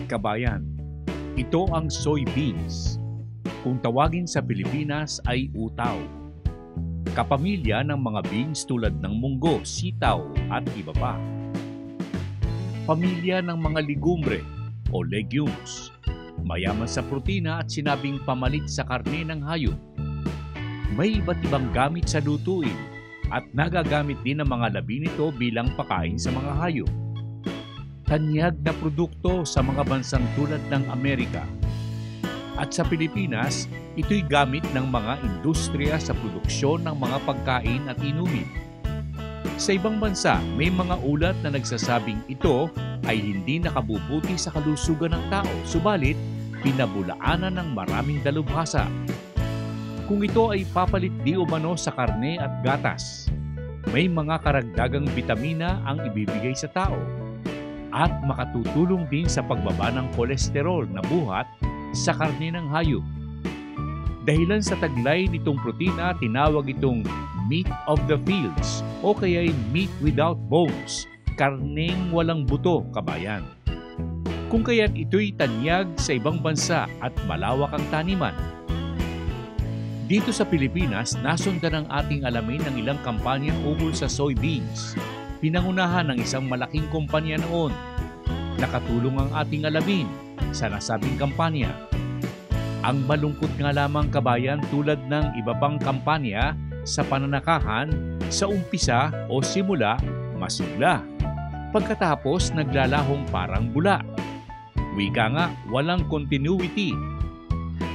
Kabayan, ito ang soybeans. Kung tawagin sa Pilipinas ay utaw. Kapamilya ng mga beans tulad ng munggo, sitaw at iba pa. Pamilya ng mga legumbre o legumes. Mayaman sa protina at sinabing pamalit sa karne ng hayop. May iba't ibang gamit sa lutuin at nagagamit din ang mga labi nito bilang pakain sa mga hayop. Tanyag na produkto sa mga bansang tulad ng Amerika. At sa Pilipinas, ito'y gamit ng mga industriya sa produksyon ng mga pagkain at inumin. Sa ibang bansa, may mga ulat na nagsasabing ito ay hindi nakabubuti sa kalusugan ng tao, subalit pinabulaanan ng maraming dalubhasa. Kung ito ay papalit di umano sa karne at gatas, may mga karagdagang bitamina ang ibibigay sa tao at makatutulong din sa pagbaba ng kolesterol na buhat sa karne ng hayop. Dahilan sa taglay nitong protina, tinawag itong meat of the fields o kaya'y meat without bones, karneng walang buto, kabayan. Kung kaya't ito'y tanyag sa ibang bansa at malawak ang taniman. Dito sa Pilipinas, nasundan ng ating alamin ng ilang kampanya ukol sa soybeans. Pinangunahan ng isang malaking kumpanya noon. Nakatulong ang ating alamin sa nasabing kampanya. Ang malungkot nga lamang, kabayan, tulad ng iba pang kampanya sa pananakahan, sa umpisa o simula, masigla. Pagkatapos, naglalahong parang bula. Wika nga, walang continuity.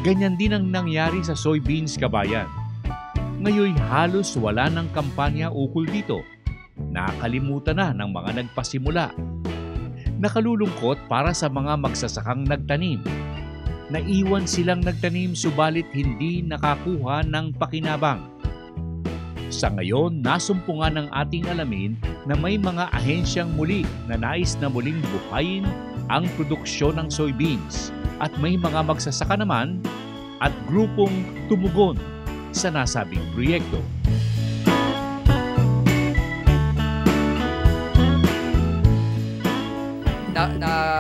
Ganyan din ang nangyari sa soybeans, kabayan. Ngayon halos wala ng kampanya ukol dito. Nakalimutan na ng mga nagpasimula. Nakalulungkot para sa mga magsasakang nagtanim. Naiwan silang nagtanim subalit hindi nakakuha ng pakinabang. Sa ngayon, nasumpungan ng ating alamin na may mga ahensyang muli na nais na muling buhayin ang produksyon ng soybeans at may mga magsasaka naman at grupong tumugon sa nasabing proyekto.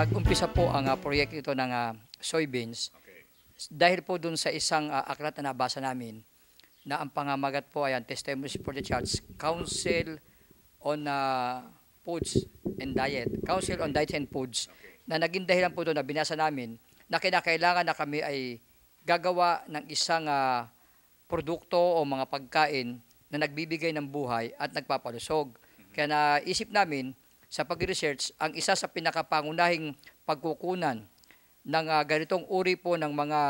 Nag-umpisa po ang proyekto ito ng soybeans dahil po dun sa isang aklat na nabasa namin na ang pangamagat po ay Testimonies for the Church, Council on Foods and Diet, Council on Diet and Foods, na naging dahilan po doon na binasa namin na kinakailangan na kami ay gagawa ng isang produkto o mga pagkain na nagbibigay ng buhay at nagpapalusog. Kaya naisip namin sa pag-research, ang isa sa pinakapangunahing pagkukunan ng ganitong uri po ng mga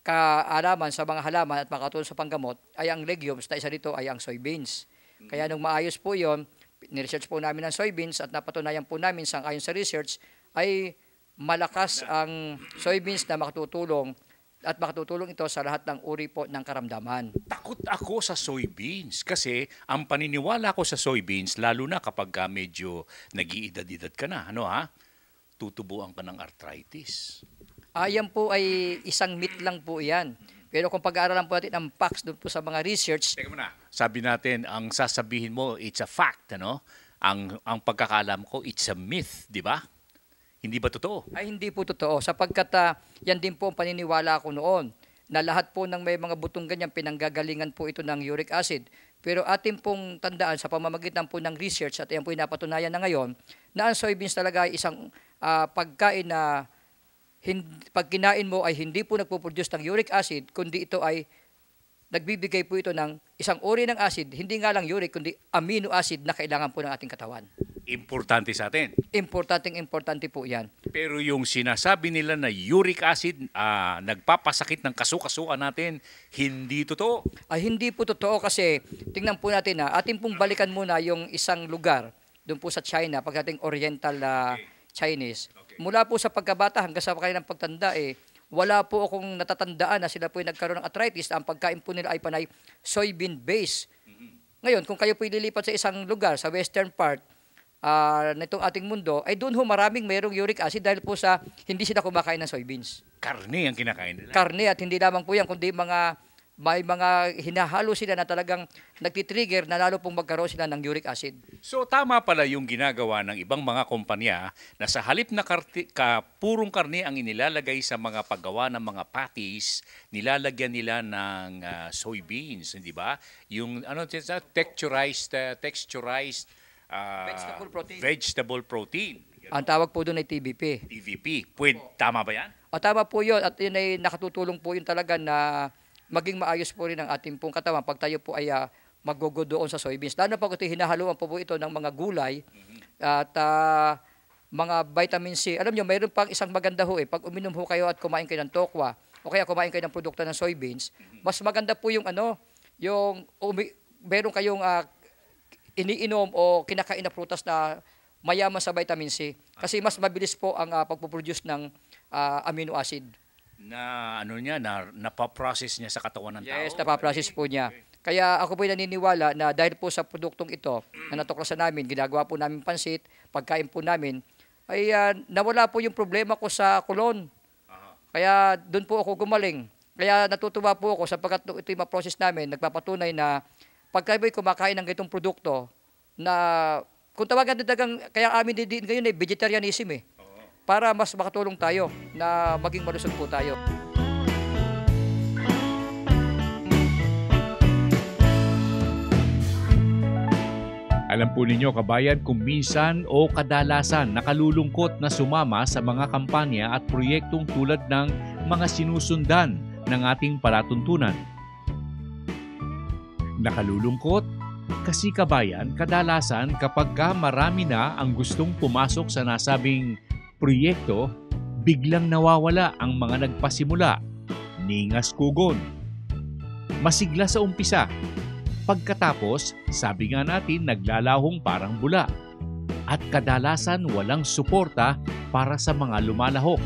kaalaman sa mga halaman at makatulong sa panggamot ay ang legumes, na isa dito ay ang soybeans. Kaya nung maayos po yon, niresearch po namin ang soybeans at napatunayan po namin ayon sa research ay malakas ang soybeans na makatutulong at makatutulong ito sa lahat ng uri po ng karamdaman. Takot ako sa soybeans kasi ang paniniwala ko sa soybeans, lalo na kapag medyo nag-iedad-edad ka na, tutubuan ka ng arthritis. Yan po ay isang myth lang po yan. Pero kung pag-aaralan po natin ang facts doon po sa mga research. Teka muna, sabi natin, ang sasabihin mo, it's a fact, Ang pagkakaalam ko, it's a myth, di ba? Hindi ba totoo? Ay, hindi po totoo. Sapagkat yan din po ang paniniwala ko noon, na lahat po ng may mga butong ganyan, pinanggagalingan po ito ng uric acid. Pero atin pong tandaan sa pamamagitan po ng research, at yan po yung napatunayan na ngayon, na ang soybeans talaga ay isang pagkain na pag kinain mo ay hindi po nagpo-produce ng uric acid, kundi ito ay nagbibigay po ito ng isang uri ng acid, hindi nga lang uric, kundi amino acid na kailangan po ng ating katawan. Importante sa atin. Importante po yan. Pero yung sinasabi nila na uric acid, nagpapasakit ng kasukasuan natin, hindi totoo. Ay, hindi po totoo kasi tingnan po natin atin pong balikan muna yung isang lugar doon po sa China, pagdating Oriental Chinese. Mula po sa pagkabata hanggang sa kanilang pagtanda, wala po akong natatandaan na sila po ay nagkaroon ng arthritis. Ang pagkain po nila ay panay soybean base. Ngayon, kung kayo po ililipat sa isang lugar, sa western part nitong ating mundo, ay doon maraming mayroong uric acid dahil po sa hindi sila kumakain ng soybeans. Karne ang kinakain nila. Karne, at hindi lamang po yan, kundi mga may mga hinahalo sila na talagang nagtitrigger na lalo pong magkaroon sila ng uric acid. So tama pala yung ginagawa ng ibang mga kumpanya na sa halip na purong karne ang inilalagay sa mga paggawa ng mga patties, nilalagyan nila ng soybeans, hindi ba? Yung texturized vegetable protein. Ang tawag po doon ay TVP. TVP. Tama ba yan? Tama po yun at yun ay nakatutulong po yun talaga na maging maayos po rin ang ating pong katawan pag tayo po ay maggogo doon sa soybeans. Lalo na pag ito hinahaluan po ito ng mga gulay at mga vitamin C. Alam nyo, mayroon pang isang maganda ho pag uminom ho kayo at kumain kayo ng tokwa o kaya kumain kayo ng produkto ng soybeans, mas maganda po yung meron kayong iniinom o kinakain na prutas na mayaman sa vitamin C kasi mas mabilis po ang pagpuproduce ng amino acid. Na napaprocess niya sa katawan ng tao? Yes, napaprocess po niya. Kaya ako po naniniwala na dahil po sa produktong ito na natuklasan namin, ginagawa po namin pansit, pagkain po namin, ay nawala po yung problema ko sa kulon. Kaya doon po ako gumaling. Kaya natutuwa po ako sapagkat ito yung ma-process namin, nagpapatunay na pagka kayo'y kumakain ng ganitong produkto na kung tawagan din kaya amin din ngayon vegetarianism para mas makatulong tayo na maging malusog po tayo. Alam po ninyo kabayan kung minsan o kadalasan nakalulungkot na sumama sa mga kampanya at proyektong tulad ng mga sinusundan ng ating palatuntunan. Nakalulungkot kasi kabayan kadalasan kapag marami na ang gustong pumasok sa nasabing proyekto, biglang nawawala ang mga nagpasimula, ningas kugon. Masigla sa umpisa. Pagkatapos, sabi nga natin naglalahong parang bula. At kadalasan walang suporta para sa mga lumalahok.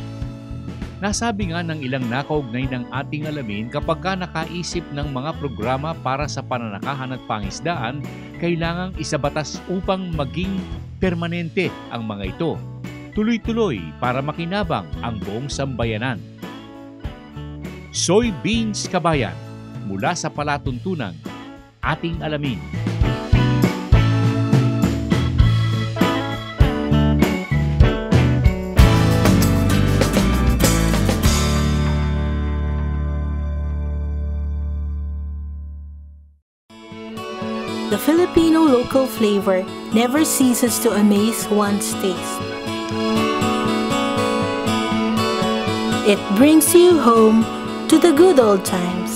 Nasabi nga ng ilang nakaugnay ng ating alamin kapag nakaisip ng mga programa para sa pananakahan at pangisdaan, kailangang isabatas upang maging permanente ang mga ito. Tuloy-tuloy para makinabang ang buong sambayanan. Soybeans kabayan, mula sa palatuntunan, ating alamin. The Filipino local flavor never ceases to amaze one's taste. It brings you home to the good old times.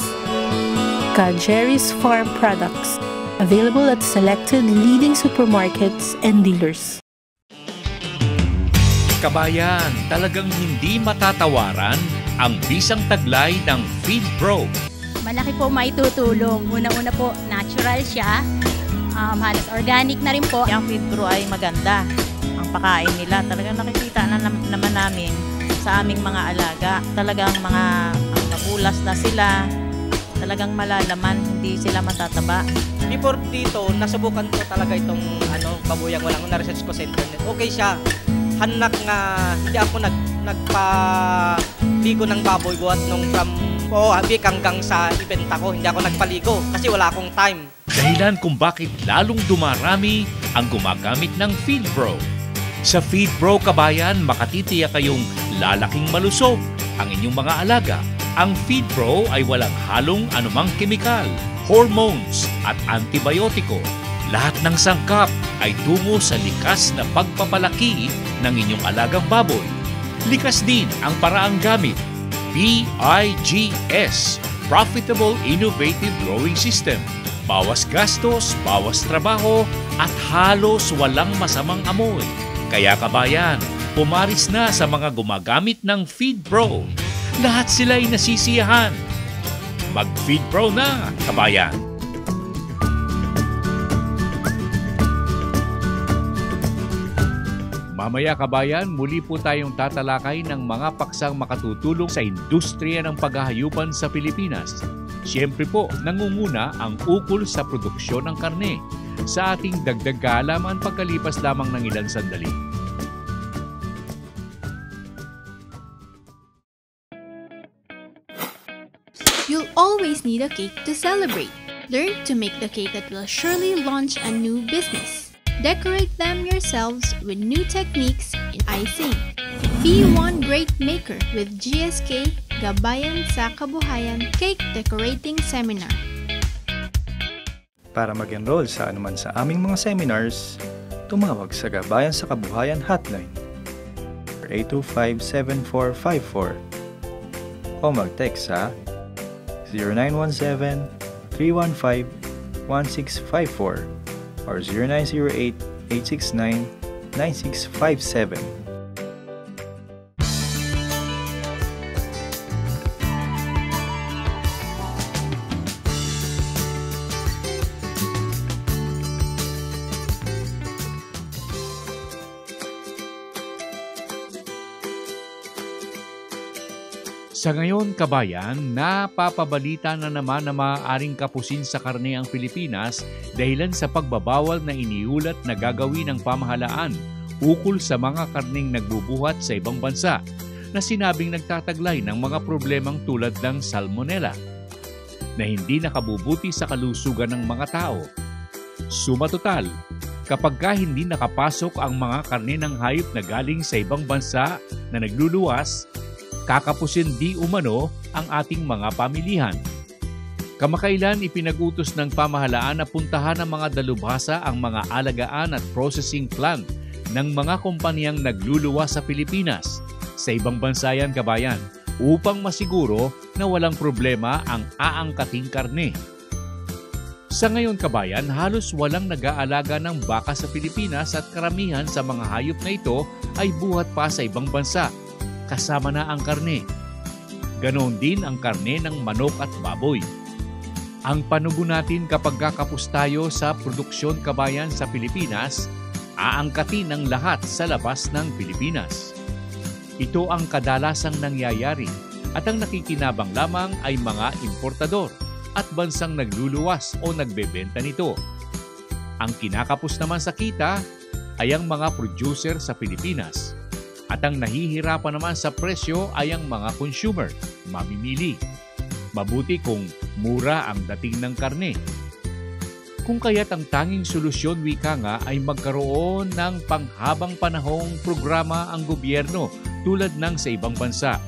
Jerry's Farm Products, available at selected leading supermarkets and dealers. Kabayan, talagang hindi matatawaran ang bisang taglay ng Feed Pro. Malaki po maitutulong. Una-una po, natural siya. Halos organic na rin po. Ang Feed Pro ay maganda. Ang pakain nila, talagang nakikita na naman namin sa aming mga alaga. Talagang mga mapulas na sila. Talagang malalaman, hindi sila matataba. Before dito, nasubukan ko talaga itong babuyang walang na-research ko sa internet. Okay siya. Hanak nga, hindi ako nagpaligo ng baboy buhat nung from Habik hanggang sa ibenta ko. Hindi ako nagpaligo kasi wala akong time. Dahilan kung bakit lalong dumarami ang gumagamit ng Feed Pro. Sa Feed Pro kabayan, makatitiyak kayong lalaking malusog ang inyong mga alaga. Ang Feed Pro ay walang halong anumang kemikal, hormones at antibiotiko. Lahat ng sangkap ay tungo sa likas na pagpapalaki ng inyong alagang baboy. Likas din ang paraang gamit. PIGS, Profitable Innovative Growing System. Bawas gastos, bawas trabaho at halos walang masamang amoy. Kaya kabayan, pumaris na sa mga gumagamit ng Feed Pro. Lahat sila ay nasisiyahan. Mag-Feed Pro na, kabayan! Mamaya kabayan, muli po tayong tatalakay ng mga paksang makatutulong sa industriya ng paghahayupan sa Pilipinas. Siyempre po, nangunguna ang ukol sa produksyon ng karne. Sa ating dagdag kaalaman pagkalipas lamang ng ilang sandali. You'll always need a cake to celebrate. Learn to make the cake that will surely launch a new business. Decorate them yourselves with new techniques in icing. Be one great maker with GSK Gabayan sa Kabuhayan Cake Decorating Seminar. Para mag-enroll sa anuman sa aming mga seminars, tumawag sa Gabayan sa Kabuhayan Hotline 825-7454 o mag-text sa 0917-315-1654 or 0908-869-9657. Sa ngayon, kabayan, napapabalita na naman na maaaring kapusin sa karne ang Pilipinas dahilan sa pagbabawal na iniulat na gagawin ng pamahalaan ukol sa mga karneng nagbubuhat sa ibang bansa na sinabing nagtataglay ng mga problemang tulad ng salmonella na hindi nakabubuti sa kalusugan ng mga tao. Suma total, kapag hindi nakapasok ang mga karne ng hayop na galing sa ibang bansa na nagluluwas, kakapusin di umano ang ating mga pamilihan. Kamakailan ipinag-utos ng pamahalaan na puntahan ng mga dalubhasa ang mga alagaan at processing plant ng mga kumpanyang nagluluwas sa Pilipinas sa ibang bansa yan, kabayan, upang masiguro na walang problema ang aangkating karne. Sa ngayon, kabayan, halos walang nag-aalaga ng baka sa Pilipinas at karamihan sa mga hayop na ito ay buhat pa sa ibang bansa, kasama na ang karne. Ganoon din ang karne ng manok at baboy. Ang panubo natin kapag kakapos tayo sa produksyon, kabayan, sa Pilipinas, aangkatin ang lahat sa labas ng Pilipinas. Ito ang kadalasang nangyayari at ang nakikinabang lamang ay mga importador at bansang nagluluwas o nagbebenta nito. Ang kinakapos naman sa kita ay ang mga producer sa Pilipinas. At ang nahihirapan naman sa presyo ay ang mga consumer, mamimili. Mabuti kung mura ang dating ng karne. Kung kaya't ang tanging solusyon, wika nga, ay magkaroon ng panghabang panahong programa ang gobyerno tulad ng sa ibang bansa.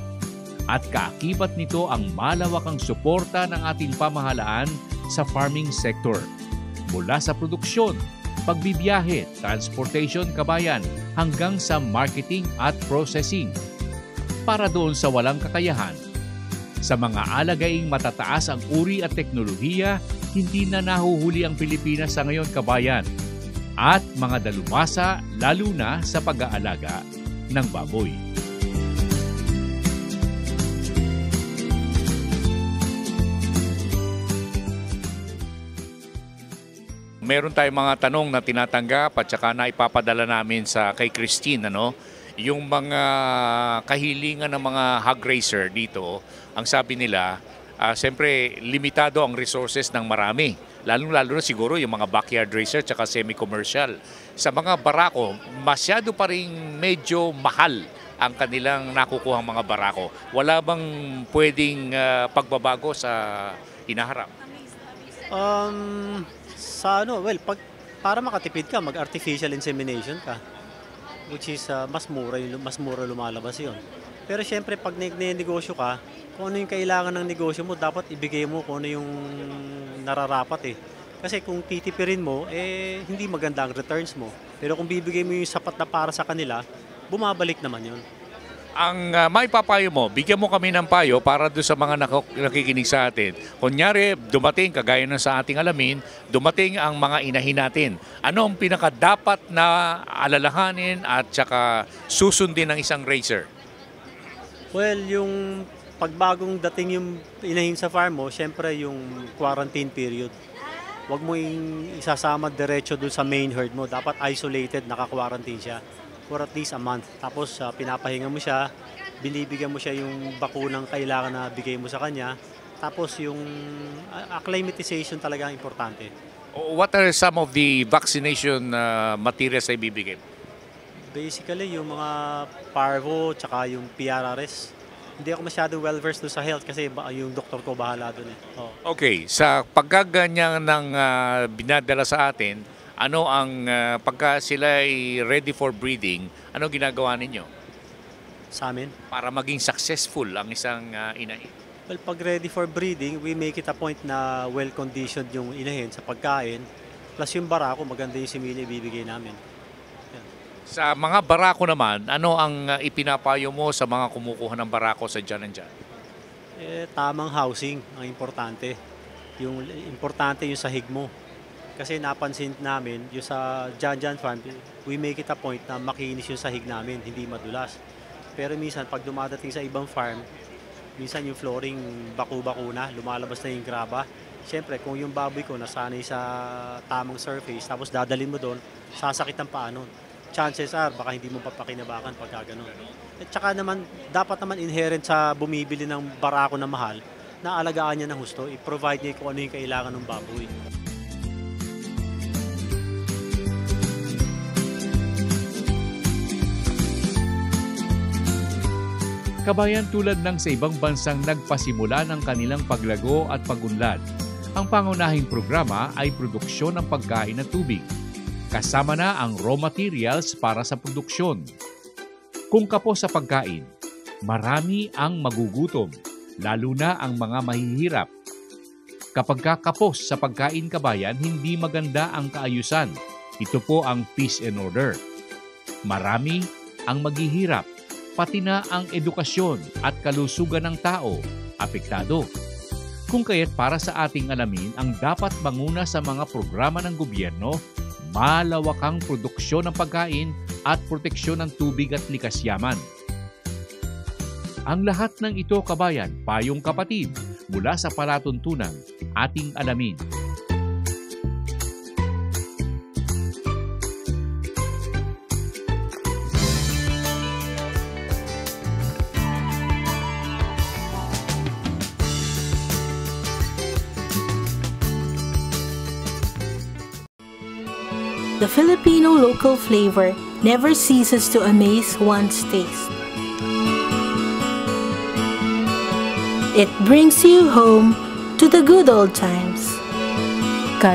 At kaakibat nito ang malawakang suporta ng ating pamahalaan sa farming sector. Mula sa produksyon, pagbibiyahe, transportation, kabayan, hanggang sa marketing at processing. Para doon sa walang kakayahan, sa mga alagaing matataas ang uri at teknolohiya, hindi na nahuhuli ang Pilipinas sa ngayon, kabayan, at mga dalubhasa, lalo na sa pag-aalaga ng baboy. Meron tayong mga tanong na tinatanggap at saka na ipapadala namin sa kay Christine, yung mga kahilingan ng mga hog racer dito. Ang sabi nila, siyempre limitado ang resources ng marami. Lalo na siguro yung mga backyard racer at semi-commercial. Sa mga barako, masyado pa rin medyo mahal ang kanilang nakukuhang mga barako. Wala bang pwedeng pagbabago sa hinaharap? Para makatipid ka, mag-artificial insemination ka, which is mas mura lumalabas yon. Pero syempre, pag negosyo ka, kung ano yung kailangan ng negosyo mo, dapat ibigay mo kung ano yung nararapat eh. Kasi kung titipirin mo, hindi maganda ang returns mo. Pero kung bibigay mo yung sapat na para sa kanila, bumabalik naman yon. Ang may papayo mo, bigyan mo kami ng payo para doon sa mga nakikinig sa atin. Kunyari, dumating, kagaya ng sa ating alamin, dumating ang mga inahin natin. Ano ang pinakadapat na alalahanin at saka susundin ng isang racer? Well, yung pagbagong dating yung inahin sa farm mo, syempre yung quarantine period. Huwag mo isasama diretso doon sa main herd mo. Dapat isolated, naka-quarantine siya for at least a month. Tapos pinapahinga mo siya, binibigyan mo siya yung bakunang kailangan na bigay mo sa kanya. Tapos yung acclimatization talaga ang importante. What are some of the vaccination materials ay bibigay? Basically yung mga parvo tsaka yung PRRS. Hindi ako masyado well-versed doon sa health kasi yung doktor ko bahala doon eh. Oh. Okay, sa pagkaganyan ng binadala sa atin, ano ang pagka sila ay ready for breeding, ano ginagawa ninyo? Sa amin? Para maging successful ang isang inahin. Well, pag ready for breeding, we make it a point na well-conditioned yung inahin sa pagkain. Plus yung barako, maganda yung simili ibibigay namin. Yan. Sa mga barako naman, ano ang ipinapayo mo sa mga kumukuha ng barako sa dyan and dyan? Tamang housing ang importante. Yung importante yung sahig mo. Kasi napansin namin, yung sa Jan Farm, we make it a point na makinis yung sahig namin, hindi madulas. Pero minsan, pag dumadating sa ibang farm, minsan yung flooring baku-baku na, lumalabas na yung graba. Siyempre, kung yung baboy ko nasanay sa tamang surface, tapos dadalhin mo doon, sasakit ang paa nun. Chances are, baka hindi mo papakinabakan pagka ganun. At saka naman, dapat naman inherent sa bumibili ng barako na mahal, na alagaan niya ng husto, i-provide niya kung ano yung kailangan ng baboy. Kabayan, tulad ng sa ibang bansang nagpasimula ng kanilang paglago at pagunlad, ang pangunahing programa ay produksyon ng pagkain at tubig. Kasama na ang raw materials para sa produksyon. Kung kapos sa pagkain, marami ang magugutom, lalo na ang mga mahihirap. Kapag kapos sa pagkain, kabayan, hindi maganda ang kaayusan. Ito po ang peace and order. Marami ang maghihirap, pati na ang edukasyon at kalusugan ng tao apektado. Kung kaya't para sa ating alamin ang dapat manguna sa mga programa ng gobyerno, malawakang produksyon ng pagkain at proteksyon ng tubig at likas yaman. Ang lahat ng ito, kabayan, payong kapatid mula sa palatuntunan, ating alamin. The Filipino local flavor never ceases to amaze one's taste. It brings you home to the good old times.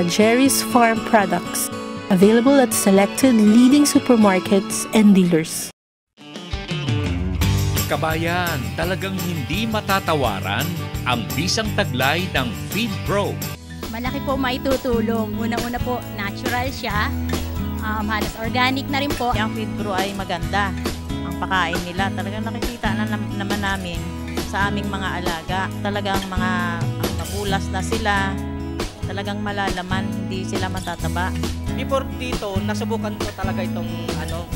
Jerry's Farm Products, available at selected leading supermarkets and dealers. Kabayan, talagang hindi matatawaran ang bisang taglay ng Feed Pro. Malaki po maitutulong. Una-una po, natural siya. Halos organic na rin po. Ang Feed Pro ay maganda. Ang pakain nila, talagang nakikita na naman namin sa aming mga alaga. Talagang mga mabulas na sila. Talagang malalaman, hindi sila matataba. Before dito, nasubukan ko talaga itong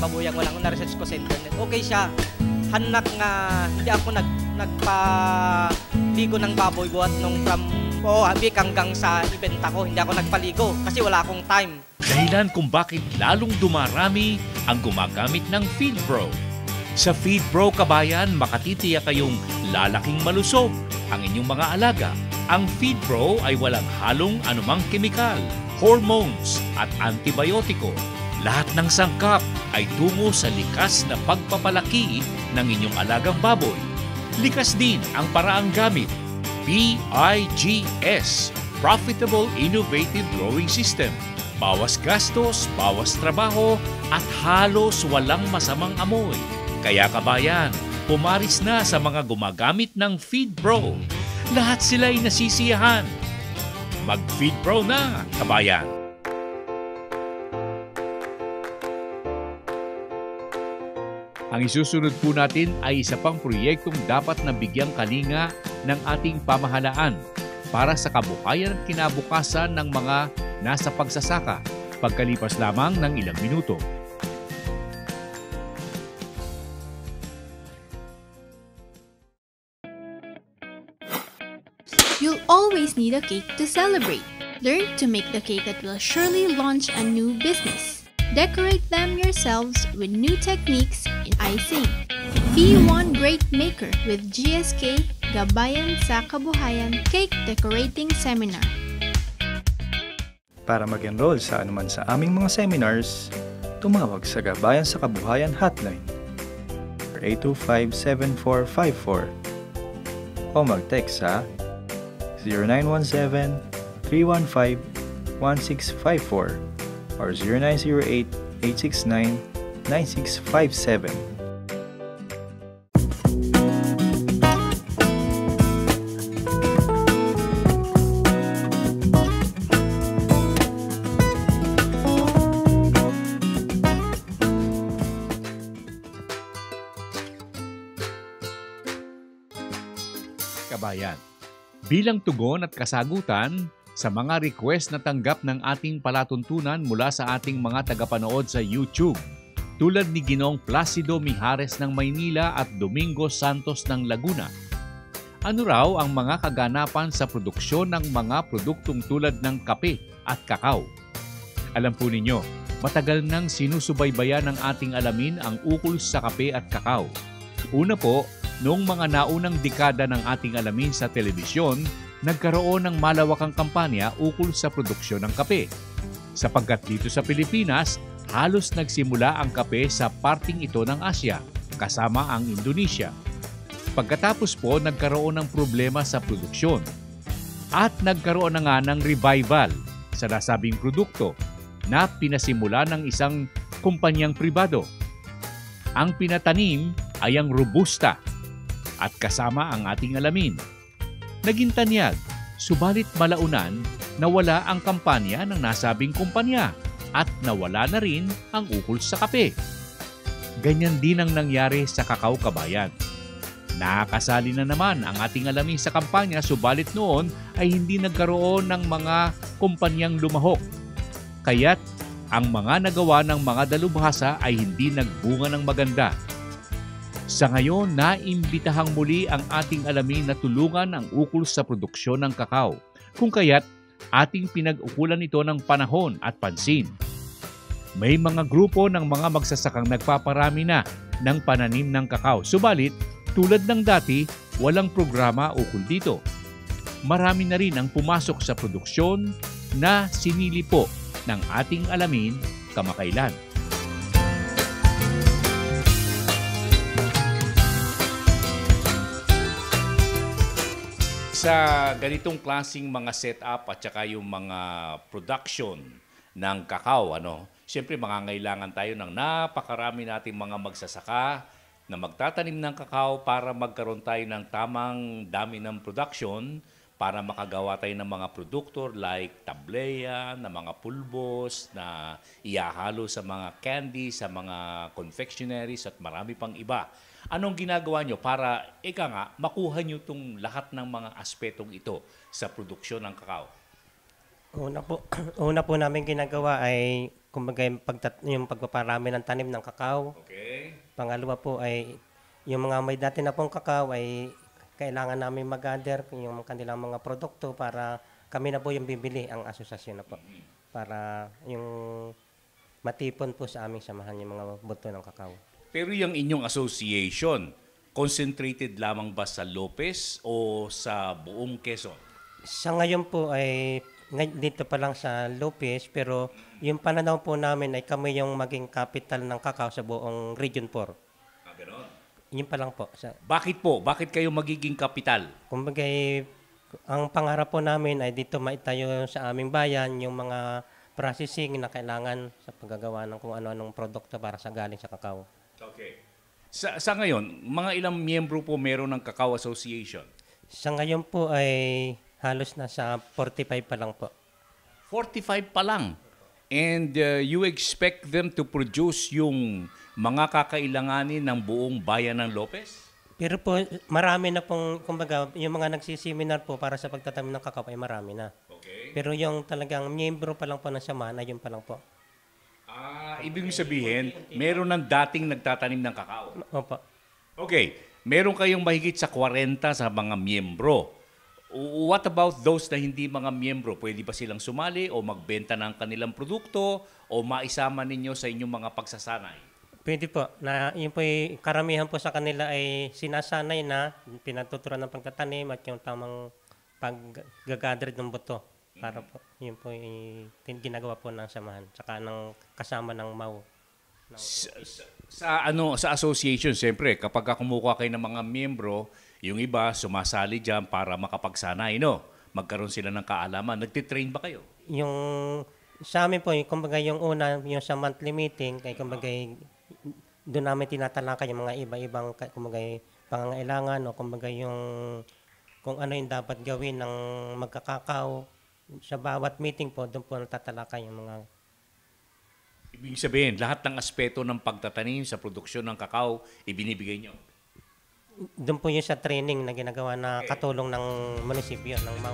babuyang walang na-research ko sa internet. Okay siya. Hanak nga, hindi ako nagpaligo ng baboy buhat nung from habik hanggang sa ibenta ko. Hindi ako nagpaligo kasi wala akong time. Dahilan kung bakit lalong dumarami ang gumagamit ng Feed Pro. Sa Feed Pro, kabayan, makatitiyak kayong lalaking malusog ang inyong mga alaga. Ang Feed Pro ay walang halong anumang kemikal, hormones at antibiotiko. Lahat ng sangkap ay tungo sa likas na pagpapalaki ng inyong alagang baboy. Likas din ang paraang gamit. PIGS, Profitable Innovative Growing System. Bawas gastos, bawas trabaho, at halos walang masamang amoy. Kaya kabayan, pumaris na sa mga gumagamit ng Feed Pro. Lahat sila'y nasisiyahan. Mag-Feed Pro na, kabayan! Ang isusunod po natin ay isa pang proyektong dapat na bigyang kalinga ng ating pamahalaan para sa kabuhayan at kinabukasan ng mga nasa pagsasaka pagkalipas lamang ng ilang minuto. You'll always need a cake to celebrate. Learn to make the cake that will surely launch a new business. Decorate them yourselves with new techniques in icing. Be one great maker with GSK Gabayan sa Kabuhayan Cake Decorating Seminar. Para mag-enroll sa anuman sa aming mga seminars, tumawag sa Gabayan sa Kabuhayan Hotline 825-7454 o mag-text sa 0917-315-1654 or 0908-869-9657. Kabayan, bilang tugon at kasagutan sa mga request na tanggap ng ating palatuntunan mula sa ating mga tagapanood sa YouTube, tulad ni Ginoong Placido Mijares ng Maynila at Domingo Santos ng Laguna. Ano raw ang mga kaganapan sa produksyon ng mga produktong tulad ng kape at kakao? Alam po ninyo, matagal nang sinusubaybayan ng ating alamin ang ukol sa kape at kakao. Una po, noong mga naunang dekada ng ating alamin sa telebisyon, nagkaroon ng malawakang kampanya ukol sa produksyon ng kape. Sapagkat dito sa Pilipinas, halos nagsimula ang kape sa parting ito ng Asya, kasama ang Indonesia. Pagkatapos po, nagkaroon ng problema sa produksyon. At nagkaroon na nga ng revival sa nasabing produkto na pinasimula ng isang kumpanyang pribado. Ang pinatanim ay ang Robusta at kasama ang ating alamin. Naging tanyag, subalit malaunan nawala ang kampanya ng nasabing kumpanya at nawala na rin ang ukol sa kape. Ganyan din ang nangyari sa Kakao Kabayan. Nakasali na naman ang ating alamin sa kampanya, subalit noon ay hindi nagkaroon ng mga kumpanyang lumahok. Kaya't ang mga nagawa ng mga dalubhasa ay hindi nagbunga ng maganda. Sa ngayon, naimbitahang muli ang ating alamin na tulungan ang ukol sa produksyon ng kakao. Kung kaya't ating pinag-ukulan ito ng panahon at pansin. May mga grupo ng mga magsasakang nagpaparami na ng pananim ng kakao. Subalit, tulad ng dati, walang programa ukol dito. Marami na rin ang pumasok sa produksyon na sinili po ng ating alamin kamakailan. Sa ganitong klaseng mga setup at saka yung mga production ng kakao, siyempre mangangailangan tayo ng napakarami nating mga magsasaka na magtatanim ng kakao para magkaroon tayo ng tamang dami ng production para makagawa tayo ng mga produkto like tableya, na mga pulbos, na iahalo sa mga candy, sa mga confectionaries at marami pang iba. Anong ginagawa nyo para, makuha nyo itong lahat ng mga aspetong ito sa produksyon ng kakao? Una po namin ginagawa ay kumbaga yung pagpaparami ng tanim ng kakao. Okay. Pangalawa po ay yung mga may dati na pong kakao ay kailangan namin mag-gather yung kanilang mga produkto para kami na po yung bibili, ang asosasyon na po. Para yung matipon po sa aming samahan yung mga buto ng kakao. Pero yung inyong association, concentrated lamang ba sa Lopez o sa buong Quezon? Sa ngayon po ay dito pa lang sa Lopez, pero yung pananaw po namin ay kami yung maging capital ng kakao sa buong Region 4. Ganon. Yun pa lang po. Bakit po? Bakit kayo magiging kapital? Kumbaga, ang pangarap po namin ay dito maitayo sa aming bayan yung mga processing na kailangan sa paggagawa ng kung ano-anong produkto para sa galing sa kakao. Okay. Sa ngayon, mga ilang miyembro po meron ng Kakao Association? Sa ngayon po ay halos nasa 45 pa lang po. 45 pa lang? And you expect them to produce yung mga kakailanganin ng buong bayan ng Lopez? Pero po, marami na pong, kumbaga, yung mga nagsiseminar po para sa pagtatanim ng kakao ay marami na. Okay. Pero yung talagang miyembro pa lang po ng samahan, yun pa lang po. Ibig sabihin, meron ng dating nagtatanim ng kakao. Opo. Okay, meron kayong mahigit sa 40 sa mga miyembro. What about those na hindi mga miyembro? Pwede ba silang sumali o magbenta ng kanilang produkto o maisama ninyo sa inyong mga pagsasanay? Pwede po. Yun po karamihan po sa kanila ay sinasanay na, pinatuturan ng pagtatanim at yung tamang pag-gather ng buto. Para po, yun po yung ginagawa po ng samahan. Tsaka ng kasama ng MAU. Sa association, siyempre, kapag kumukuha kayo ng mga miyembro, yung iba sumasali diyan para makapagsanay, no? Magkaroon sila ng kaalaman. Nagtitrain ba kayo? Yung sa amin po, kumbaga yung una, yung sa monthly meeting, kay kumbaga doon namin tinatalakay yung mga iba-ibang kumbaga pangangailangan o kumbaga yung kung ano yung dapat gawin ng magkakakaw. Sa bawat meeting po, doon po natatalakay yung mga... Ibig sabihin, lahat ng aspeto ng pagtatanim sa produksyon ng kakao, ibinibigay nyo? Doon po yung sa training na ginagawa na katulong ng munisipyo ng Mau.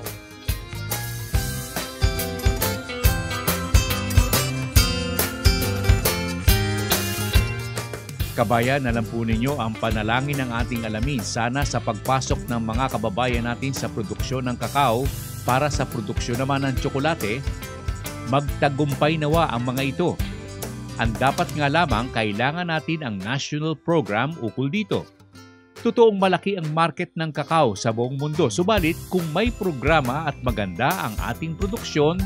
Kabayan, alam po ninyo ang panalangin ng ating alamin sana sa pagpasok ng mga kababayan natin sa produksyon ng kakao para sa produksyon naman ng tsokolate, magtagumpay nawa ang mga ito. Ang dapat nga lamang, kailangan natin ang national program ukol dito. Totoong malaki ang market ng kakao sa buong mundo. Subalit, kung may programa at maganda ang ating produksyon,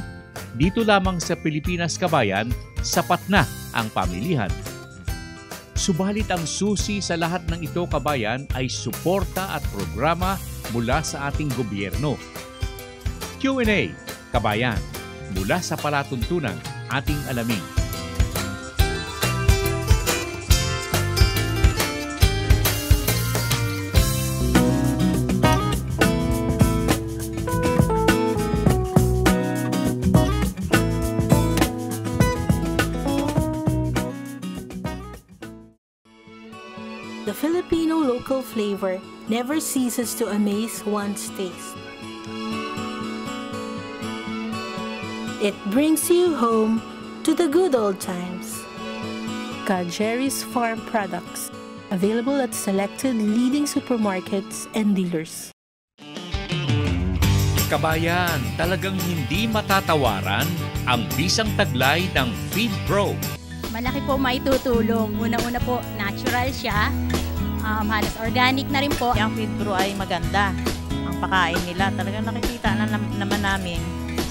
dito lamang sa Pilipinas, kabayan, sapat na ang pamilihan. Subalit ang susi sa lahat ng ito, kabayan, ay suporta at programa mula sa ating gobyerno. Q&A, kabayan, mula sa palatuntunan, ating alamin. The Filipino local flavor never ceases to amaze one's taste. It brings you home to the good old times. Jerry's Farm Products, available at selected leading supermarkets and dealers. Kabayan, talagang hindi matatawaran ang bisang taglay ng Feed Pro. Malaki po maitutulong. Unang-una po, natural siya. Halos organic na rin po. Yung Feed Pro ay maganda. Ang pakain nila, talagang nakikita na naman namin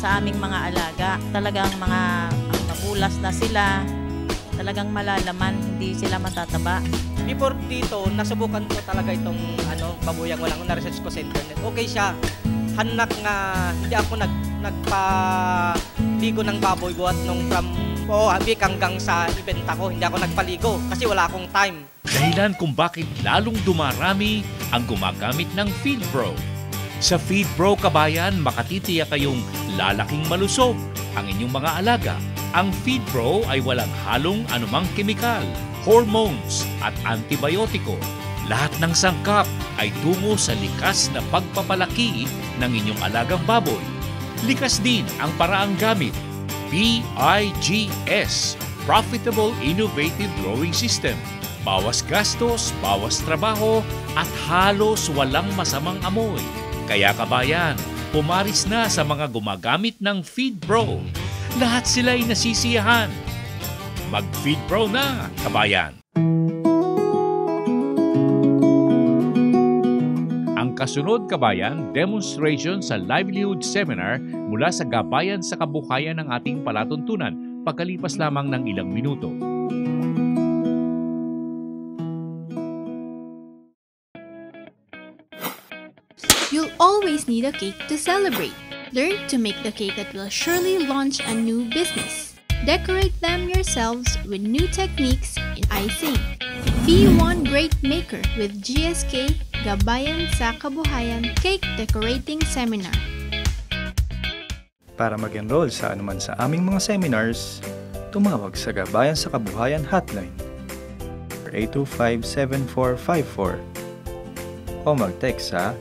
sa aming mga alaga. Talagang mga mabulas na sila. Talagang malalaman, hindi sila matataba. Before dito, nasubukan ko talaga itong babuyang walang na-research ko sa internet. Okay siya. Hanak nga, hindi ako nagpaligo ng baboy buhat nung from Habik hanggang sa ibenta ko. Hindi ako nagpaligo kasi wala akong time. Dahilan kung bakit lalong dumarami ang gumagamit ng Feed Pro. Sa Feed Pro, kabayan, makatitiyak kayong lalaking malusog ang inyong mga alaga. Ang Feed Pro ay walang halong anumang kemikal, hormones at antibiotiko. Lahat ng sangkap ay tungo sa likas na pagpapalaki ng inyong alagang baboy. Likas din ang paraang gamit. PIGS, Profitable Innovative Growing System. Bawas gastos, bawas trabaho, at halos walang masamang amoy. Kaya kabayan, pumaris na sa mga gumagamit ng Feed Pro. Lahat sila ay nasisiyahan. Mag-Feed Pro na, kabayan! Ang kasunod, kabayan, demonstration sa livelihood seminar mula sa Gabayan sa Kabuhayan ng ating palatuntunan pagkalipas lamang ng ilang minuto. You'll always need a cake to celebrate. Learn to make the cake that will surely launch a new business. Decorate them yourselves with new techniques in icing. Be one great maker with GSK Gabayan sa Kabuhayan Cake Decorating Seminar. Para mag-enroll sa anuman sa aming mga seminars, tumawag sa Gabayan sa Kabuhayan Hotline 825-7454 o mag-text sa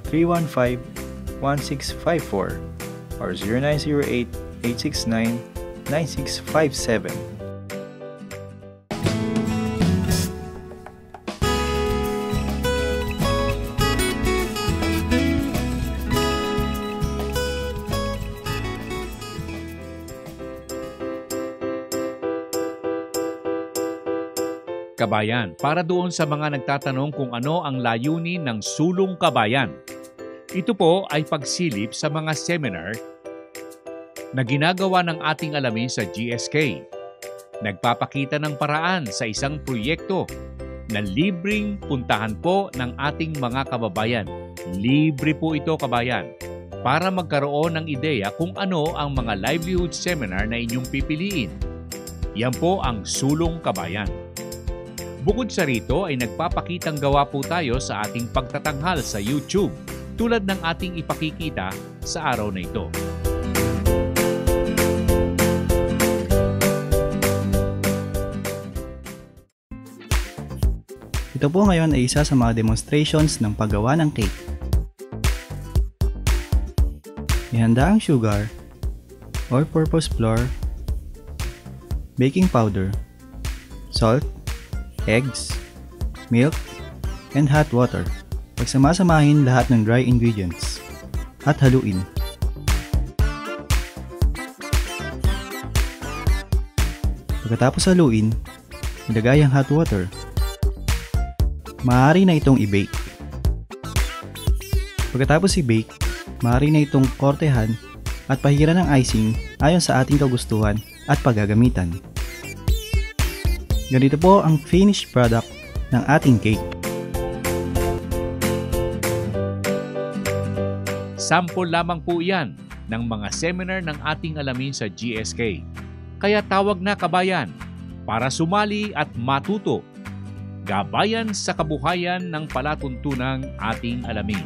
0917-315-1654 or 0908-869-9657. Kabayan, para doon sa mga nagtatanong kung ano ang layunin ng Sulong Kabayan. Ito po ay pagsilip sa mga seminar na ginagawa ng ating alamin sa GSK. nagpapakita ng paraan sa isang proyekto na libreng puntahan po ng ating mga kababayan. Libre po ito, kabayan, para magkaroon ng ideya kung ano ang mga livelihood seminar na inyong pipiliin. Yan po ang Sulong Kabayan. Bukod sa rito ay nagpapakitang gawa po tayo sa ating pagtatanghal sa YouTube tulad ng ating ipakikita sa araw na ito. Ito po ngayon ay isa sa mga demonstrations ng paggawa ng cake. Ihanda ang sugar, all-purpose flour, baking powder, salt, eggs, milk, and hot water. Pagsamasamahin lahat ng dry ingredients at haluin. Pagkatapos haluin, ilagay ang hot water. Maaari na itong i-bake. Pagkatapos i-bake, maaari na itong kortehan at pahiran ng icing ayon sa ating kagustuhan at paggagamitan. Ganito po ang finished product ng ating cake. Sample lamang po yan ng mga seminar ng ating alamin sa GSK. Kaya tawag na, kabayan, para sumali at matuto. Gabayan sa kabuhayan ng palatuntunang ating alamin.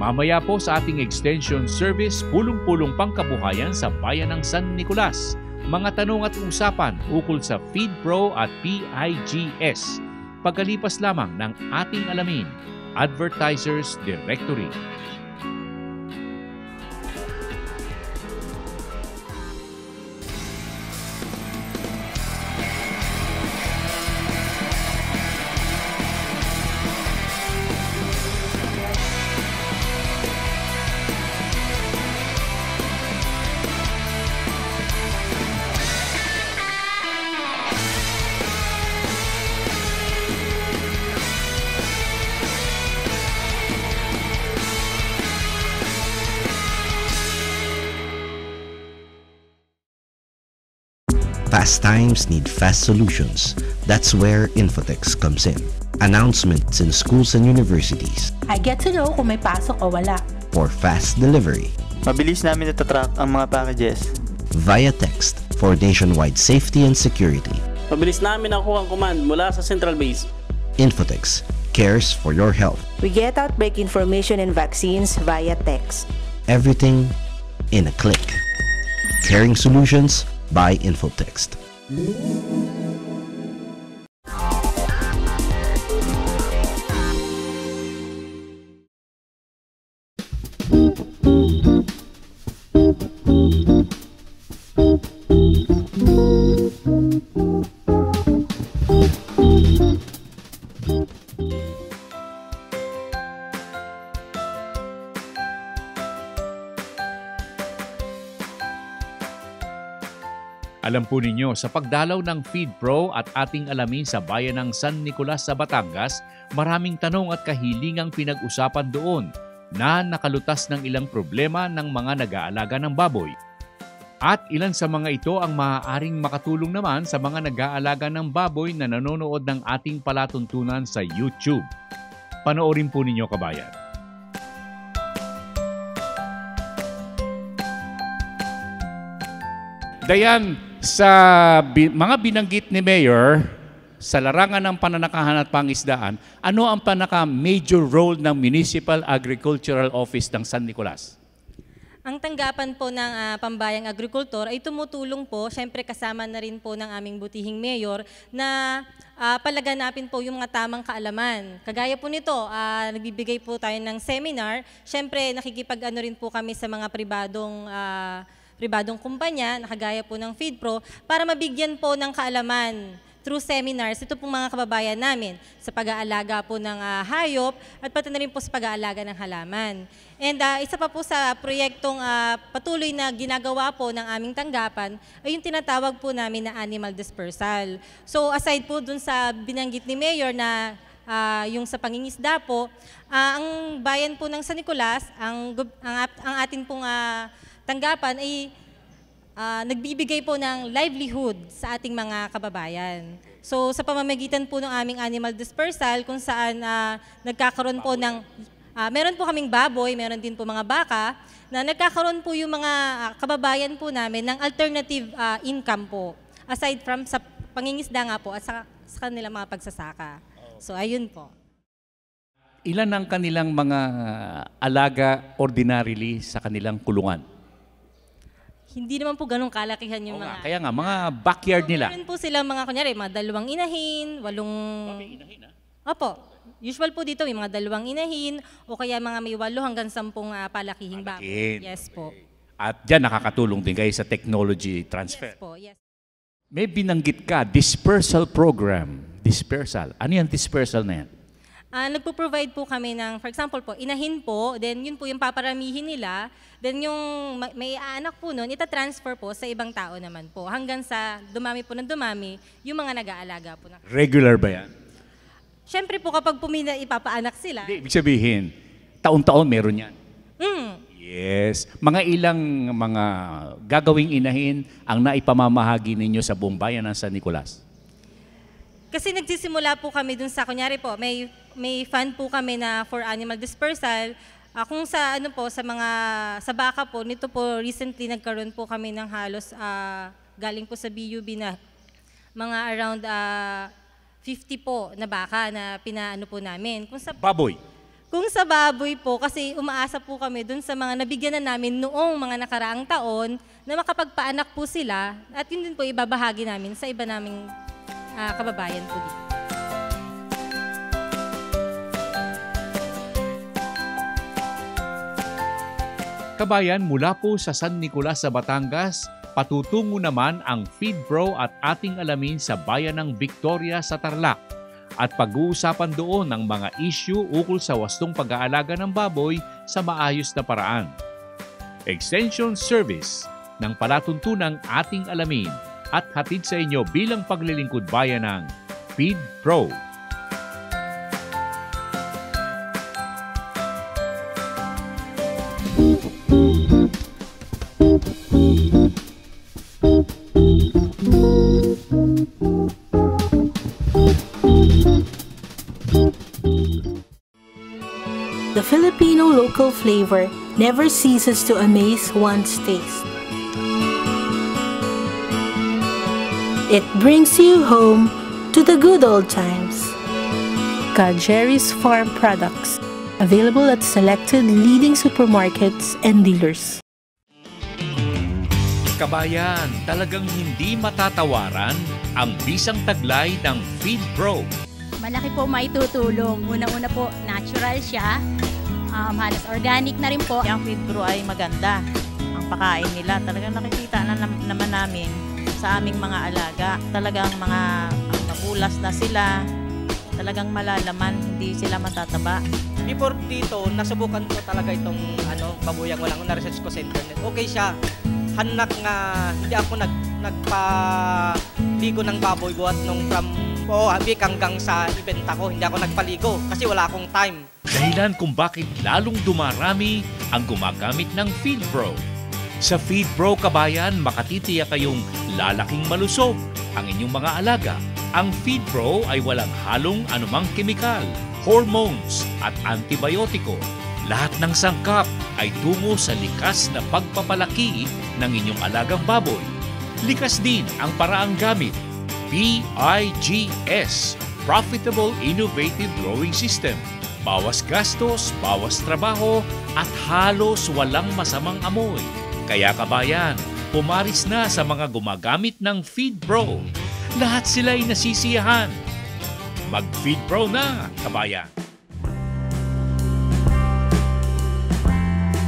Mamaya po sa ating extension service, pulong-pulong pangkabuhayan sa bayan ng San Nicolas. Mga tanong at usapan ukol sa FeedPro at PIGS. Pagkalipas lamang ng ating alamin, Advertisers Directory. Fast times need fast solutions. That's where Infotex comes in. Announcements in schools and universities. I get to know kung may pasok o wala. For fast delivery. Mabilis namin natatrack ang mga packages. Via text for nationwide safety and security. Mabilis namin nakuha ang command mula sa central base. Infotex cares for your health. We get outbreak information and vaccines via text. Everything in a click. Caring solutions by Infotext. Alam po ninyo, sa pagdalaw ng FeedPro at ating alamin sa bayan ng San Nicolas sa Batangas, maraming tanong at kahilingang pinag-usapan doon na nakalutas ng ilang problema ng mga nag-aalaga ng baboy. At ilan sa mga ito ang maaaring makatulong naman sa mga nag-aalaga ng baboy na nanonood ng ating palatuntunan sa YouTube. Panoorin po ninyo, kabayan. Dayan, sa mga binanggit ni Mayor, sa larangan ng pananakahan at pangisdaan, ano ang major role ng Municipal Agricultural Office ng San Nicolas? Ang tanggapan po ng Pambayang Agrikultor ay tumutulong po, syempre kasama na rin po ng aming butihing mayor, na palaganapin po yung mga tamang kaalaman. Kagaya po nito, nagbibigay po tayo ng seminar, syempre nakikipag-ano rin po kami sa mga pribadong kumpanya, nakagaya po ng FeedPro, para mabigyan po ng kaalaman through seminars, ito pong mga kababayan namin sa pag-aalaga po ng hayop at pati na rin po sa pag-aalaga ng halaman. And isa pa po sa proyektong patuloy na ginagawa po ng aming tanggapan ay yung tinatawag po namin na animal dispersal. So aside po dun sa binanggit ni Mayor na yung sa pangingisda po, ang bayan po ng San Nicolas, ang atin pong tanggapan ay nagbibigay po ng livelihood sa ating mga kababayan. So sa pamamagitan po ng aming animal dispersal kung saan nagkakaroon po ng, meron po kaming baboy, meron din po mga baka, na nagkakaroon po yung mga kababayan po namin ng alternative income po. Aside from sa pangingisda nga po at sa kanilang mga pagsasaka. So ayun po. Ilan ang kanilang mga alaga ordinarily sa kanilang kulungan? Hindi naman po ganun kalakihan yung mga... Kaya nga, mga backyard nila. Meron po sila mga, kunyari, mga 2 inahin, 8... inahin, Opo. Usual po dito, may mga 2 inahin, o kaya mga may 8 hanggang 10 palakihing baboy. Yes po. At dyan nakakatulong din kayo sa technology transfer. Yes po, yes. May binanggit ka, dispersal program. Dispersal. Ano yung dispersal na yan? Nagpo-provide po kami ng, for example po, inahin po, then yun po yung paparamihin nila, then yung may anak po nun, itatransfer po sa ibang tao naman po, hanggang sa dumami po ng dumami, yung mga nag-aalaga po. Regular ba yan? Siyempre po, kapag ipapaanak sila. Hindi, ibig sabihin, taon-taon meron yan. Yes. Mga ilang mga gagawing inahin ang naipamamahagi ninyo sa buong bayan ng San Nicolas? Kasi nagsisimula po kami dun sa, kunyari po, may fund po kami na for animal dispersal. Kung sa ano po, sa baka po, nito po recently nagkaroon po kami ng halos galing po sa BUB na mga around 50 po na baka na pinaano po namin. Baboy? Kung sa baboy po, kasi umaasa po kami dun sa mga nabigyan na namin noong mga nakaraang taon na makapagpaanak po sila at yun din po ibabahagi namin sa iba naming kababayan po dito. Kabayan, mula po sa San Nicolas sa Batangas, patutungo naman ang FeedPro at ating alamin sa bayan ng Victoria sa Tarlac at pag-uusapan doon ng mga issue ukol sa wastong pag-aalaga ng baboy sa maayos na paraan. Extension Service ng palatuntunang ating alamin at hatid sa inyo bilang paglilingkod bayan ng FeedPro. The Filipino local flavor never ceases to amaze one's taste. It brings you home to the good old times. Jerry's Farm Products, available at selected leading supermarkets and dealers. Kabayan, talagang hindi matatawaran ang bisang taglay ng FeedPro. Malaki po maitutulong. Una-una po, natural siya. Halos organic na rin po. Yung FeedPro ay maganda. Ang pakain nila, talagang nakikita na naman namin sa aming mga alaga. Talagang mga mabulas na sila. Talagang malalaman, hindi sila matataba. Before dito, nasubukan ko talaga itong babuyang walang na-research ko sa internet. Okay siya. Hanak nga, hindi ako nagpaligo ng baboy buhat nung from Habik hanggang sa ibenta ko. Hindi ako nagpaligo kasi wala akong time. Dahilan kung bakit lalong dumarami ang gumagamit ng FeedPro. Sa FeedPro, kabayan, makatitiyak kayong lalaking malusog ang inyong mga alaga. Ang FeedPro ay walang halong anumang kemikal, hormones at antibiotiko. Lahat ng sangkap ay tungo sa likas na pagpapalaki ng inyong alagang baboy. Likas din ang paraang gamit. PIGS, Profitable Innovative Growing System. Bawas gastos, bawas trabaho, at halos walang masamang amoy. Kaya kabayan, pumaris na sa mga gumagamit ng FeedPro. Lahat sila ay nasisiyahan. Mag-FeedPro na, kabayan!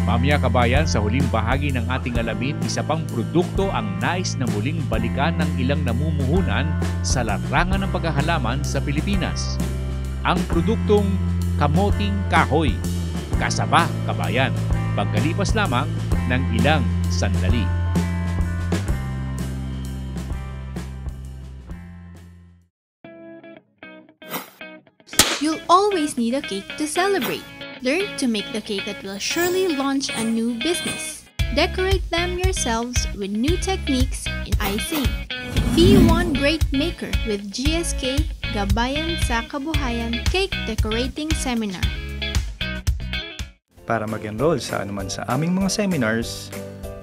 Mamaya kabayan, sa huling bahagi ng ating alamin, isa pang produkto ang nais na muling balikan ng ilang namumuhunan sa larangan ng paghahalaman sa Pilipinas. Ang produktong kamoting kahoy. Kasaba kabayan, pagkalipas lamang ng ilang sandali. You'll always need a cake to celebrate. Learn to make the cake that will surely launch a new business. Decorate them yourselves with new techniques in icing. Be one great maker with GSK Gabayan sa Kabuhayan Cake Decorating Seminar. Para mag-enroll sa anuman sa aming mga seminars,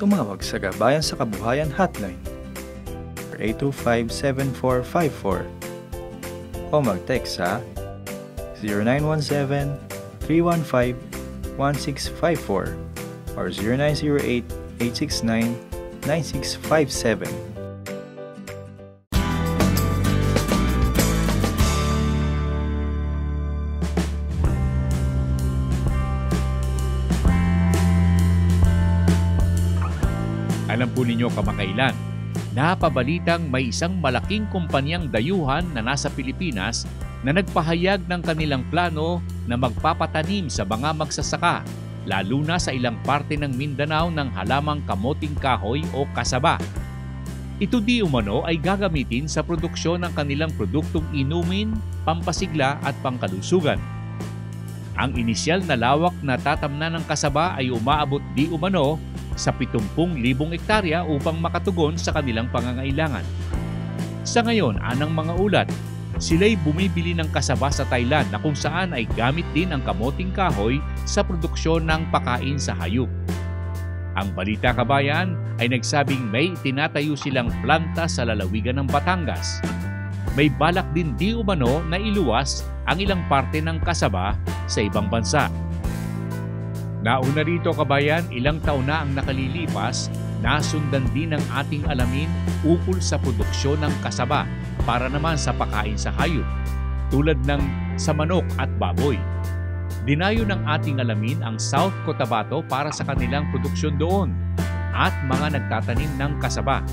tumawag sa Gabayan sa Kabuhayan Hotline 825-7454 o mag-text sa 0917-315-1654 or 0908-869-9657. Alam po ninyo kamakailan, napabalitang may isang malaking kumpanyang dayuhan na nasa Pilipinas na nagpahayag ng kanilang plano na magpapatanim sa mga magsasaka, lalo na sa ilang parte ng Mindanao ng halamang kamoting kahoy o kasaba. Ito di umano ay gagamitin sa produksyon ng kanilang produktong inumin, pampasigla at pangkalusugan. Ang inisyal na lawak na tatamnan ng kasaba ay umaabot di umano sa 70,000 hektarya upang makatugon sa kanilang pangangailangan. Sa ngayon, anang mga ulat, sila'y bumibili ng kasaba sa Thailand na kung saan ay gamit din ang kamoting kahoy sa produksyon ng pakain sa hayop. Ang balita kabayan ay nagsabing may tinatayo silang planta sa lalawigan ng Batangas. May balak din di umano na iluwas ang ilang parte ng kasaba sa ibang bansa. Nauna rito kabayan, ilang taon na ang nakalilipas, nasundan din ng ating alamin ukol sa produksyon ng kasaba para naman sa pakain sa hayop, tulad ng sa manok at baboy. Dinayo ng ating alamin ang South Cotabato para sa kanilang produksyon doon at mga nagtatanim ng kasaba.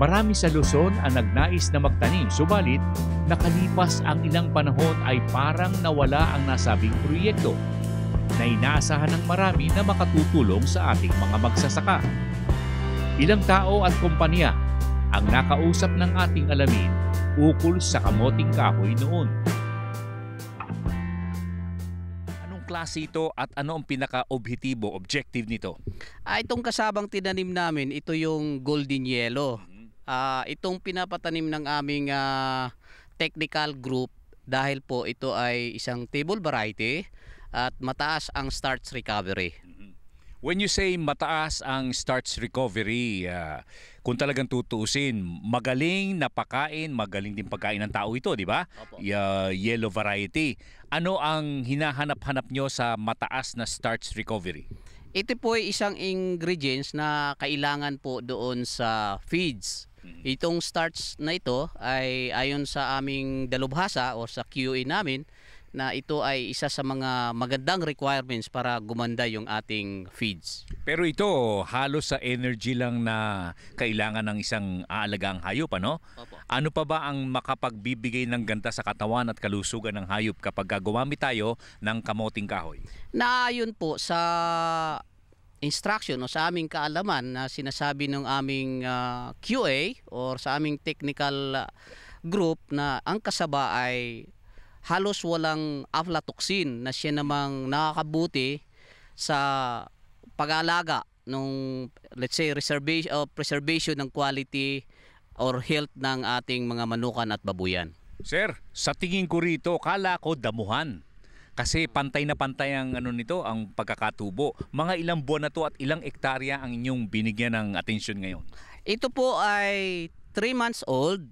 Marami sa Luzon ang nagnais na magtanim, subalit nakalipas ang ilang panahon ay parang nawala ang nasabing proyekto na inaasahan ng marami na makatutulong sa ating mga magsasaka. Ilang tao at kumpanya ang nakausap ng ating alamin ukol sa kamoting kahoy noon. Anong klase ito at ano ang pinaka-objektibo, objective nito? Itong kasabang tinanim namin, ito yung golden yellow. Itong pinapatanim ng aming technical group dahil po ito ay isang table variety at mataas ang starch recovery. When you say mataas ang starch recovery, kung talagang tutuusin, magaling na pagkain, magaling din pagkain ng tao ito, di ba? Yellow variety. Ano ang hinahanap-hanap nyo sa mataas na starch recovery? Ito po ay isang ingredients na kailangan po doon sa feeds. Itong starch na ito ay ayon sa aming dalubhasa o sa QA namin, na ito ay isa sa mga magandang requirements para gumanda yung ating feeds. Pero ito, halos sa energy lang na kailangan ng isang aalagang hayop, ano? Opo. Ano pa ba ang makapagbibigay ng ganda sa katawan at kalusugan ng hayop kapag gumamit tayo ng kamoting kahoy? Naayon po sa instruction o sa aming kaalaman na sinasabi ng aming QA or sa aming technical group na ang kasaba ay halos walang aflatoxin na siya namang nakakabuti sa pag-aalaga ng, let's say, preservation ng quality or health ng ating mga manukan at babuyan. Sir, sa tingin ko rito, kala ko damuhan. Kasi pantay na pantay ang nito, ang pagkakatubo. Mga ilang buwan na to at ilang ektarya ang inyong binigyan ng atensyon ngayon? Ito po ay 3 months old.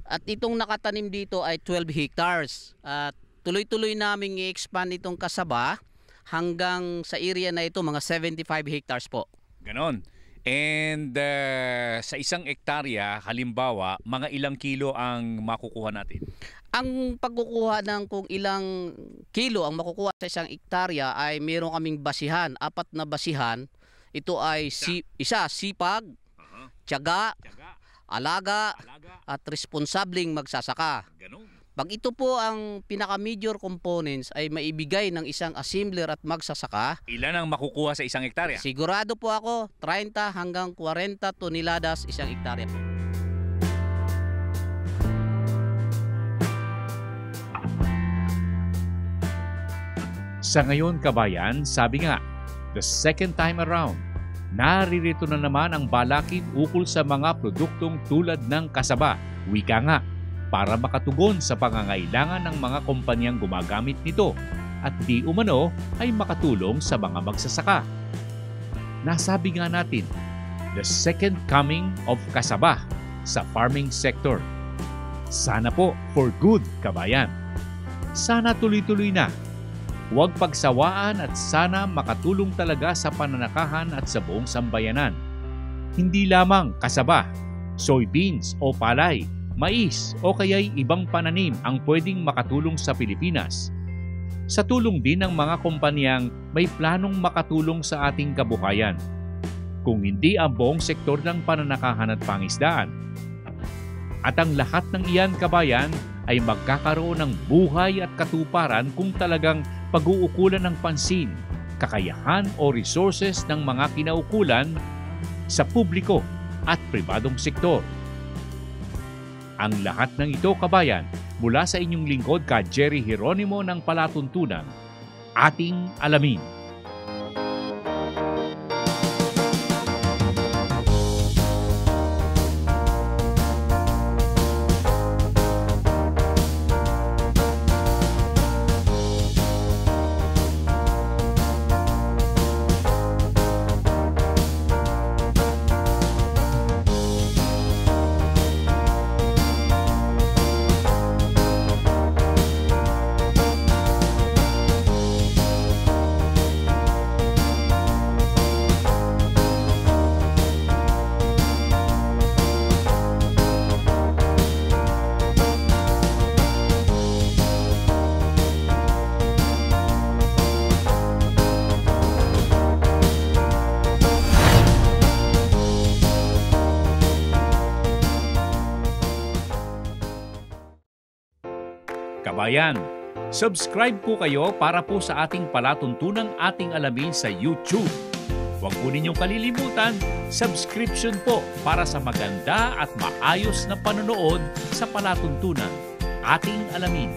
At itong nakatanim dito ay 12 hectares. At tuloy-tuloy naming i-expand itong kasaba hanggang sa area na ito, mga 75 hectares po. Ganon. And sa isang ektarya, halimbawa, mga ilang kilo ang makukuha natin? Ang pagkukuha ng kung ilang kilo ang makukuha sa isang hektarya ay meron kaming basihan, 4 na basihan. Ito ay sipag, tiyaga, alaga, at responsableng magsasaka. Pag ito po ang pinaka-major components ay maibigay ng isang assembler at magsasaka. Ilan ang makukuha sa isang hektarya? Sigurado po ako, 30 hanggang 40 toneladas isang hektarya po. Sa ngayon, kabayan, sabi nga, the second time around, naririto na naman ang balakid ukol sa mga produktong tulad ng kasaba, wika nga, para makatugon sa pangangailangan ng mga kumpanyang gumagamit nito at di umano ay makatulong sa mga magsasaka. Nasabi nga natin, the second coming of kasaba sa farming sector. Sana po for good, kabayan. Sana tuloy-tuloy na. Huwag pagsawaan at sana makatulong talaga sa pananakahan at sa buong sambayanan. Hindi lamang kasaba, soybeans o palay, mais o kaya'y ibang pananim ang pwedeng makatulong sa Pilipinas. Sa tulong din ng mga kumpanyang may planong makatulong sa ating kabuhayan. Kung hindi ang buong sektor ng pananakahan at pangisdaan. At ang lahat ng iyan, kabayan, ay magkakaroon ng buhay at katuparan kung talagang pag-uukulan ng pansin, kakayahan o resources ng mga kinaukulan sa publiko at pribadong sektor. Ang lahat ng ito, kabayan, mula sa inyong lingkod ka Jerry Geronimo ng Palatuntunan, ating alamin. Kabayan, subscribe po kayo para po sa ating palatuntunang ating alamin sa YouTube. Huwag po ninyong kalilimutan, subscription po para sa maganda at maayos na panonood sa palatuntunan ating alamin.